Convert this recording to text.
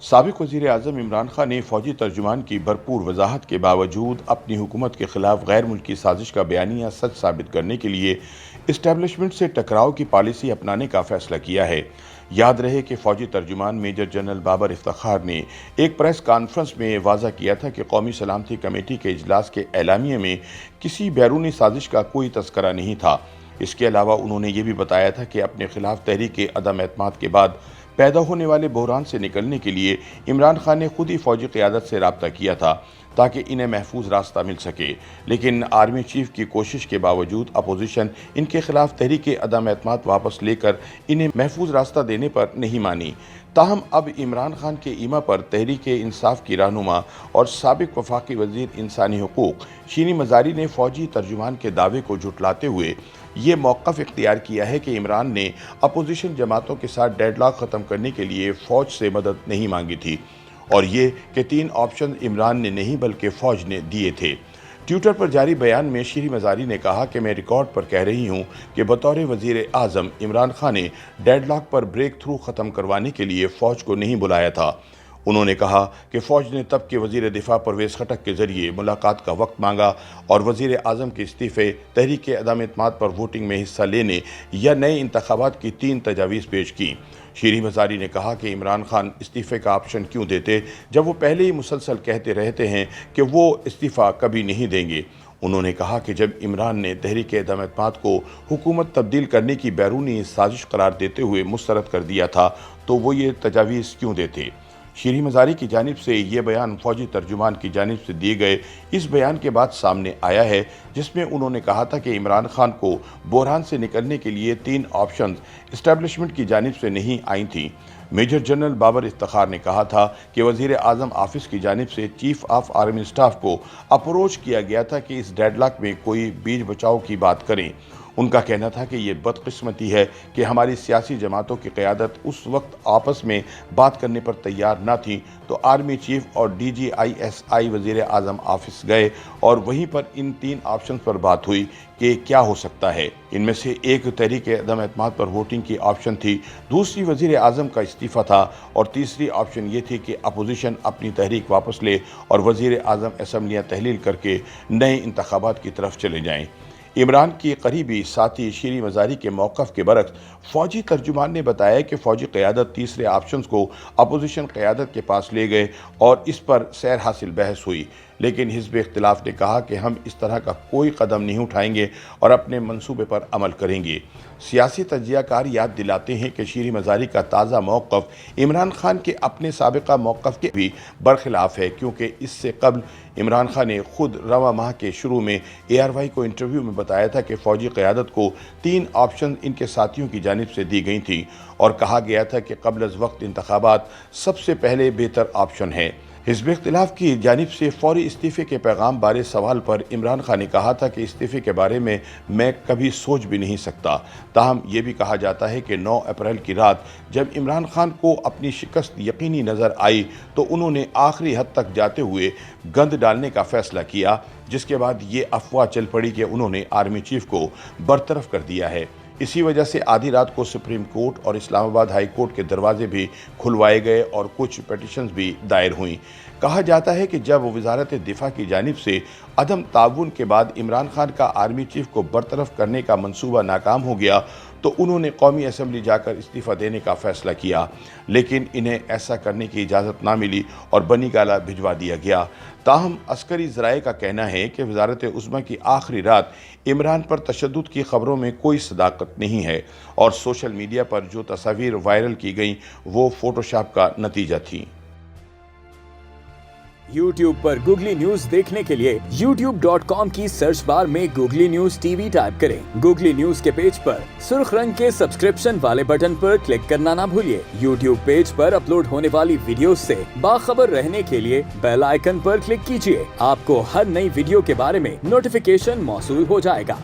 سابق وزیر اعظم عمران خان نے فوجی ترجمان کی بھرپور وضاحت کے باوجود اپنی حکومت کے خلاف غیر ملکی سازش کا بیانیہ سچ ثابت کرنے کے لیے اسٹیبلشمنٹ سے ٹکراؤ کی پالیسی اپنانے کا فیصلہ کیا ہے۔ یاد رہے کہ فوجی ترجمان میجر جنرل بابر افتخار نے ایک پریس کانفرنس میں واضح کیا تھا کہ قومی سلامتی کمیٹی کے اجلاس کے اعلامیے میں کسی بیرونی سازش کا کوئی تذکرہ نہیں تھا۔ اس کے علاوہ انہوں نے یہ بھی بتایا تھا کہ اپنے خلاف تحریک عدم اعتماد کے بعد پیدا ہونے والے بحران سے نکلنے کے لیے عمران خان نے خود ہی فوجی قیادت سے رابطہ کیا تھا تاکہ انہیں محفوظ راستہ مل سکے، لیکن آرمی چیف کی کوشش کے باوجود اپوزیشن ان کے خلاف تحریک عدم اعتماد واپس لے کر انہیں محفوظ راستہ دینے پر نہیں مانی۔ تاہم اب عمران خان کے ایما پر تحریک انصاف کی رہنما اور سابق وفاقی وزیر انسانی حقوق شیریں مزاری نے فوجی ترجمان کے دعوے کو جھٹلاتے ہوئے یہ موقف اختیار کیا ہے کہ عمران نے اپوزیشن جماعتوں کے ساتھ ڈیڈ لاک ختم کرنے کے لیے فوج سے مدد نہیں مانگی تھی، اور یہ کہ 3 آپشن عمران نے نہیں بلکہ فوج نے دیے تھے۔ ٹویٹر پر جاری بیان میں شیریں مزاری نے کہا کہ میں ریکارڈ پر کہہ رہی ہوں کہ بطور وزیر اعظم عمران خان نے ڈیڈ لاک پر بریک تھرو ختم کروانے کے لیے فوج کو نہیں بلایا تھا۔ انہوں نے کہا کہ فوج نے تب کے وزیر دفاع پرویز خٹک کے ذریعے ملاقات کا وقت مانگا اور وزیر اعظم کے استعفے، تحریک عدم اعتماد پر ووٹنگ میں حصہ لینے یا نئے انتخابات کی 3 تجاویز پیش کی۔ شیریں مزاری نے کہا کہ عمران خان استعفے کا آپشن کیوں دیتے جب وہ پہلے ہی مسلسل کہتے رہتے ہیں کہ وہ استعفیٰ کبھی نہیں دیں گے۔ انہوں نے کہا کہ جب عمران نے تحریک عدم اعتماد کو حکومت تبدیل کرنے کی بیرونی سازش قرار دیتے ہوئے مسترد کر دیا تھا تو وہ یہ تجاویز کیوں دیتے۔ شیریں مزاری کی جانب سے یہ بیان فوجی ترجمان کی جانب سے دیے گئے اس بیان کے بعد سامنے آیا ہے، جس میں انہوں نے کہا تھا کہ عمران خان کو بحران سے نکلنے کے لیے 3 آپشنز اسٹیبلشمنٹ کی جانب سے نہیں آئی تھیں۔ میجر جنرل بابر افتخار نے کہا تھا کہ وزیر اعظم آفس کی جانب سے چیف آف آرمی سٹاف کو اپروچ کیا گیا تھا کہ اس ڈیڈ لاک میں کوئی بیچ بچاؤ کی بات کریں۔ ان کا کہنا تھا کہ یہ بدقسمتی ہے کہ ہماری سیاسی جماعتوں کی قیادت اس وقت آپس میں بات کرنے پر تیار نہ تھی تو آرمی چیف اور DGISI وزیر اعظم آفس گئے اور وہیں پر ان 3 آپشنز پر بات ہوئی کہ کیا ہو سکتا ہے۔ ان میں سے ایک تحریک عدم اعتماد پر ووٹنگ کی آپشن تھی، دوسری وزیر اعظم کا استعفیٰ تھا اور تیسری آپشن یہ تھی کہ اپوزیشن اپنی تحریک واپس لے اور وزیر اعظم اسمبلیاں تحلیل کر کے نئے انتخابات کی طرف چلے جائیں۔ عمران کی قریبی ساتھی شیریں مزاری کے موقف کے برعکس فوجی ترجمان نے بتایا کہ فوجی قیادت تیسرے آپشنز کو اپوزیشن قیادت کے پاس لے گئے اور اس پر سیر حاصل بحث ہوئی، لیکن حزب اختلاف نے کہا کہ ہم اس طرح کا کوئی قدم نہیں اٹھائیں گے اور اپنے منصوبے پر عمل کریں گے۔ سیاسی تجزیہ کار یاد دلاتے ہیں کہ شیریں مزاری کا تازہ موقف عمران خان کے اپنے سابقہ موقف کے بھی برخلاف ہے، کیونکہ اس سے قبل عمران خان نے خود رواں ماہ کے شروع میں ARY کو انٹرویو میں بتایا تھا کہ فوجی قیادت کو 3 آپشن ان کے ساتھیوں کی جانب سے دی گئی تھیں اور کہا گیا تھا کہ قبل از وقت انتخابات سب سے پہلے بہتر آپشن ہے۔ حزب اختلاف کی جانب سے فوری استعفے کے پیغام بارے سوال پر عمران خان نے کہا تھا کہ استعفے کے بارے میں کبھی سوچ بھی نہیں سکتا۔ تاہم یہ بھی کہا جاتا ہے کہ 9 اپریل کی رات جب عمران خان کو اپنی شکست یقینی نظر آئی تو انہوں نے آخری حد تک جاتے ہوئے گند ڈالنے کا فیصلہ کیا، جس کے بعد یہ افواہ چل پڑی کہ انہوں نے آرمی چیف کو برطرف کر دیا ہے۔ اسی وجہ سے آدھی رات کو سپریم کورٹ اور اسلام آباد ہائی کورٹ کے دروازے بھی کھلوائے گئے اور کچھ پیٹیشنز بھی دائر ہوئیں۔ کہا جاتا ہے کہ جب وزارت دفاع کی جانب سے عدم تعاون کے بعد عمران خان کا آرمی چیف کو برطرف کرنے کا منصوبہ ناکام ہو گیا تو انہوں نے قومی اسمبلی جا کر استعفیٰ دینے کا فیصلہ کیا، لیکن انہیں ایسا کرنے کی اجازت نہ ملی اور بنی گالہ بھجوا دیا گیا۔ تاہم عسکری ذرائع کا کہنا ہے کہ وزارت عظمیٰ کی آخری رات عمران پر تشدد کی خبروں میں کوئی صداقت نہیں ہے اور سوشل میڈیا پر جو تصاویر وائرل کی گئیں وہ فوٹوشاپ کا نتیجہ تھیں۔ YouTube پر گوگلی نیوز دیکھنے کے لیے youtube.com کی سرچ بار میں گوگلی نیوز TV ٹائپ کریں۔ گوگلی نیوز کے پیج پر سرخ رنگ کے سبسکرپشن والے بٹن پر کلک کرنا نہ بھولیے۔ YouTube پیج پر اپلوڈ ہونے والی ویڈیوز سے باخبر رہنے کے لیے بیل آئیکن پر کلک کیجیے۔ آپ کو ہر نئی ویڈیو کے بارے میں نوٹیفیکیشن موصول ہو جائے گا۔